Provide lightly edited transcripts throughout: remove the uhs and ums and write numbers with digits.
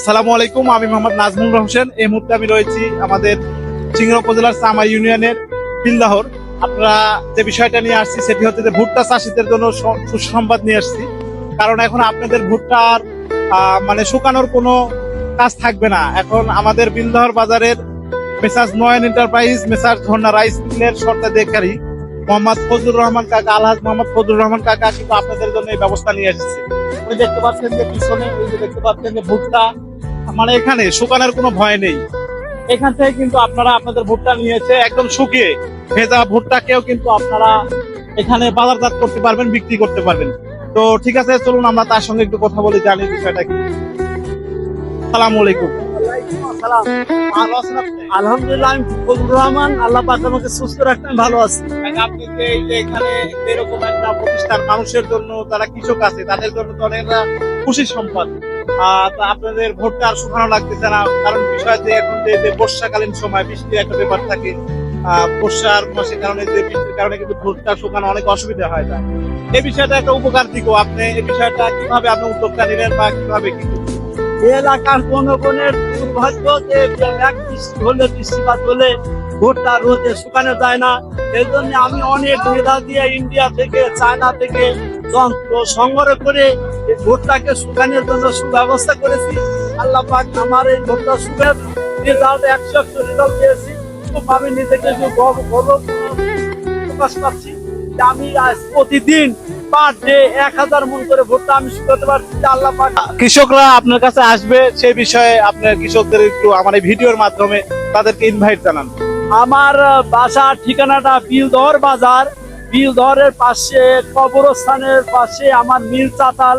আসসালামু আলাইকুম, আমি মোহাম্মদ নাজমুল হোসেন। এই মুহূর্তে আমি রয়েছি আমাদের সিংড়া উপজেলার চামাই ইউনিয়নের বিলদাহর। আপনারা যে বিষয়টা নিয়ে আসছি সেটি হচ্ছে যে ভুট্টা চাষীদের জন্য সুসংবাদ নিয়ে আসছি। কারণ এখন আপনাদের ভুট্টার মানে শুকানোর কোনো কাজ থাকবে না। এখন আমাদের বিলদাহর বাজারের মেসার্স নয়ন এন্টারপ্রাইজ, মেসার্স ঝর্ণা রাইস মিলের সর্তাধিকারী মোহাম্মদ ফজলুর রহমান কাকা, আলহাজ মোহাম্মদ ফজলুর রহমান কাকা কিন্তু আপনাদের জন্য এই ব্যবস্থা নিয়ে এসেছে। আপনি দেখতে পাচ্ছেন যে পিছনে এই যে দেখতে পাচ্ছেন যে ভুট্টা, মানে এখানে শুকানোর কোনো ভয় নেই। এখান থেকে কিন্তু আপনারা আপনাদের ভুট্টা নিয়েছে একদম শুকিয়ে ভেজা ভুট্টাকেও কিন্তু আপনারা এখানে বাজারজাত করতে পারবেন, বিক্রি করতে পারবেন। তো ঠিক আছে, চলুন আমরা তার সঙ্গে একটু কথা বলে জানি বিষয়টা কি। আসসালামু আলাইকুম। ভালো আছেন আপনি? আলহামদুলিল্লাহ, আমি ফজলুর রহমান। আল্লাহ পাক আমাকে সুস্থ রাখতেন, ভালো আছি। আপনি যে এই যে এখানে এরকম একটা প্রতিষ্ঠান মানুষের জন্য, যারা কৃষক আছে তাদের জন্য তো অনেকটা খুশির সম্পদ। তা আপনাদের ভোটটা আর শুকানো লাগতেছে না, কারণ বিষয় যে এখন যে বর্ষাকালীন সময় বৃষ্টির একটা ব্যাপার থাকে। বর্ষার মাসের কারণে যে বৃষ্টির কারণে কিন্তু ভোটটা শুকানো অনেক অসুবিধা হয় যায়। এই বিষয়টা একটা উপকার দিকও। আপনি এই বিষয়টা কিভাবে আপনি উদ্যোগটা নিলেন বা কিভাবে কি? এই এলাকার জনগণের দুর্ভাগ্য যে এক বৃষ্টি হলে, বৃষ্টিপাত হলে ভোটটা রোদে শুকানো যায় না। এই জন্য আমি অনেক মেধা দিয়ে ইন্ডিয়া থেকে, চায়না থেকে যন্ত্র সংগ্রহ করে এই ভোটটাকে শুকানোর জন্য সুব্যবস্থা করেছি। আল্লাহ পাক আমার এই ভোটটা শুকার রেজাল্ট 100% রেজাল্ট পেয়েছি। খুব আমি নিজেকে গর্ব প্রকাশ পাচ্ছি যে আমি আজ প্রতিদিন পার ডে 1000 মন করে ভোটটা আমি শুকাতে পারছি। আল্লাহ পাক কৃষকরা আপনার কাছে আসবে, সেই বিষয়ে আপনার কৃষকদের একটু আমার এই ভিডিওর মাধ্যমে তাদেরকে ইনভাইট জানান। আমার বাসার ঠিকানাটা বিলদহর বাজার, বিলদহরের পাশে কবরস্থানের পাশে আমার মিল চাতাল।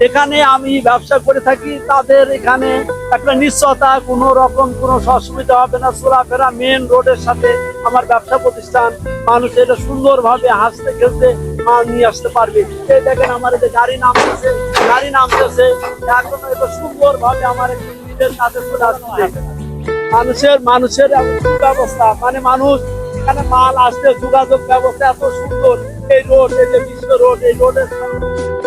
এখানে আমি ব্যবসা করে থাকি। তাদের এখানে একটা নিশ্চয়তা, কোনো রকম কোনো অসুবিধা হবে না। চলাফেরা মেন রোডের সাথে আমার ব্যবসা প্রতিষ্ঠান। মানুষ এটা সুন্দরভাবে হাসতে খেলতে মাল নিয়ে আসতে পারবে। এই দেখেন আমার এই যে গাড়ি নামতেছে এখন এটা সুন্দরভাবে আমার নিজের কাছে চলে আসছে। মানুষের ব্যবস্থা, মানে মানুষ এখানে মাল আসতে যোগাযোগ ব্যবস্থা এত সুন্দর। এই রোড, এই যে বিশ্ব রোড, এই রোডের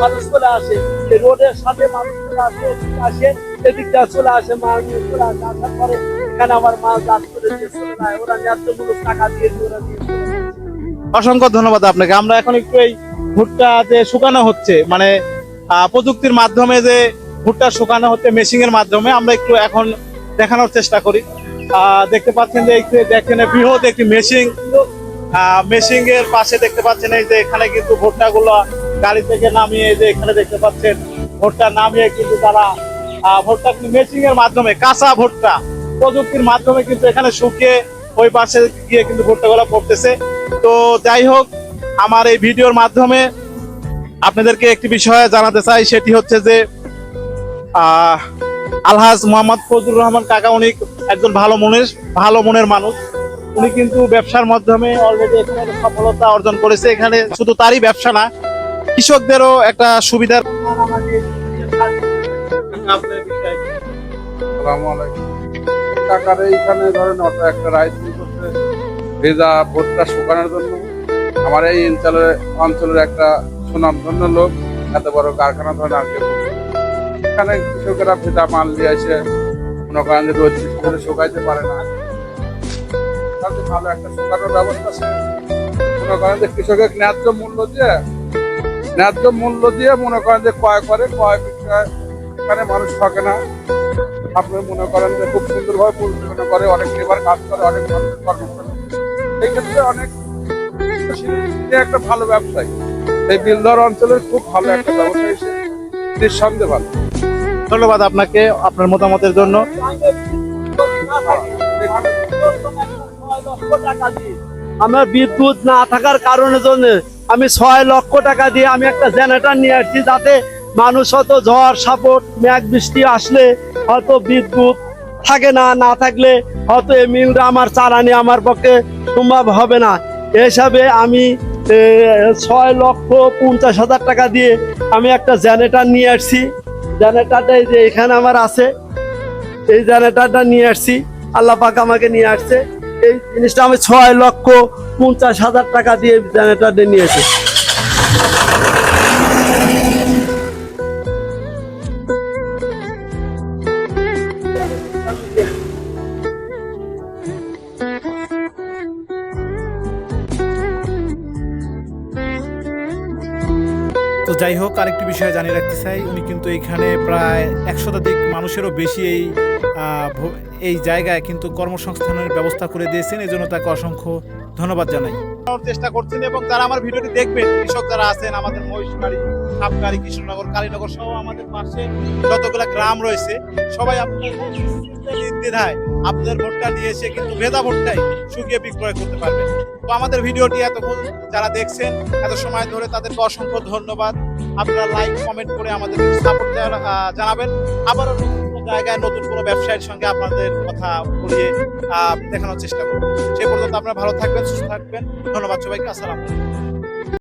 মানুষ চলে আসে, এই রোডের সাথে মানুষ চলে আসে, এদিকটা চলে আসে, মাল নিয়ে চলে আসে। আসার পরে এখানে আমার মাল যাত করে দিয়ে চলে যায়। ওরা ন্যায্যমূলক টাকা দিয়ে ওরা দিয়ে অসংখ্য ধন্যবাদ আপনাকে। আমরা এখন একটু এই ভুট্টা যে শুকানো হচ্ছে, মানে প্রযুক্তির মাধ্যমে যে ভুট্টা শুকানো হচ্ছে মেশিং এর মাধ্যমে, আমরা একটু এখন দেখানোর চেষ্টা করি। দেখতে পাচ্ছেন যে দেখেন বৃহৎ একটি মেশিং এর পাশে দেখতে পাচ্ছেন এই যে এখানে কিন্তু ভুট্টা গুলো গাড়ি থেকে নামিয়ে, যে এখানে দেখতে পাচ্ছেন ভুট্টা নামিয়ে কিন্তু তারা ভুট্টা মেশিং এর মাধ্যমে, কাঁচা ভুট্টা প্রযুক্তির মাধ্যমে কিন্তু এখানে শুকিয়ে ওই পাশে গিয়ে কিন্তু ভুট্টা গুলো পড়তেছে। তো যাই হোক, আমার এই ভিডিওর মাধ্যমে আপনাদেরকে একটি বিষয় জানাতে চাই, সেটি হচ্ছে যে আলহাজ মোহাম্মদ ফজলুর রহমান কাকা উনি একজন ভালো মনের মানুষ। উনি কিন্তু ব্যবসার মাধ্যমে অলরেডি এখানে সফলতা অর্জন করেছে। এখানে শুধু তারই ব্যবসা না, কৃষকদেরও একটা সুবিধার। কাকার এইখানে ধরেন অটো একটা রাইস মিল করছে ভেজা ভোটটা শুকানোর জন্য। আমার এই অঞ্চলের একটা সুনামধন্য লোক, এত বড় কারখানা ধরেন আজকে এখানে কৃষকেরা ভেজা মাল দিয়ে এসে মনে করেন যে রোদ বৃষ্টি শুকাইতে পারে না, ভালো একটা শুকানোর ব্যবস্থা আছে। মনে করেন যে কৃষকের ন্যায্য মূল্য দিয়ে মনে করেন যে ক্রয় বিক্রয়, এখানে মানুষ থাকে না। আপনি মনে করেন যে খুব সুন্দরভাবে পরিচালনা করে, অনেক লেবার কাজ করে, অনেক মানুষের কর্মস্থল। এই ক্ষেত্রে অনেক একটা ভালো ব্যবসায়ী এই বিলদহর অঞ্চলের খুব ভালো একটা ব্যবসায়ী, নিঃসন্দেহে ভালো। ধন্যবাদ আপনাকে আপনার মতামতের জন্য। আমার বিদ্যুৎ না থাকার কারণের জন্য আমি 6 লক্ষ টাকা দিয়ে আমি একটা জেনারেটর নিয়ে আসছি, যাতে মানুষ হয়তো ঝড় সাপট মেঘ বৃষ্টি আসলে হয়তো বিদ্যুৎ থাকে না থাকলে হয়তো এই মিলটা আমার চালানি আমার পক্ষে সম্ভব হবে না। হিসাবে আমি 6,50,000 টাকা দিয়ে আমি একটা জেনারেটর নিয়ে আসছি। জেনারেটরটা যে এখানে আমার আছে, এই জেনারেটরটা নিয়ে আসছি। আল্লাহ পাক আমাকে নিয়ে আসছে। এই জিনিসটা আমি 6,50,000 টাকা দিয়ে জেনারেটরটা নিয়েছি। তো যাই হোক, আরেকটি বিষয় জানিয়ে রাখতে চাই, উনি কিন্তু এখানে প্রায় 100 শতাধিক মানুষেরও বেশি এই জায়গায় কিন্তু কর্মসংস্থানের ব্যবস্থা করে দিয়েছেন। এই জন্য তাকে অসংখ্য ধন্যবাদ জানাই। চেষ্টা করছেন এবং যারা আমার ভিডিওটি দেখবেন, কৃষক যারা আছেন আমাদের মহিষবাড়ি, সাপকারি, কৃষ্ণনগর, কালীনগর সহ আমাদের পাশে যতগুলো গ্রাম রয়েছে, সবাই আপনাদের নির্দ্বিধায় আপনাদের ভোটটা নিয়ে এসে কিন্তু ভেদা ভোটটাই শুকিয়ে বিক্রয় করতে পারবেন। তো আমাদের ভিডিওটি এতক্ষণ যারা দেখছেন এত সময় ধরে তাদেরকে অসংখ্য ধন্যবাদ। আপনারা লাইক কমেন্ট করে আমাদের সাপোর্ট জানাবেন। আবারও নতুন কোনো জায়গায় নতুন কোনো ব্যবসায়ীর সঙ্গে আপনাদের কথা বলিয়ে দেখানোর চেষ্টা করব। সেই পর্যন্ত আপনারা ভালো থাকবেন, সুস্থ থাকবেন। ধন্যবাদ সবাইকে। আসসালামু আলাইকুম।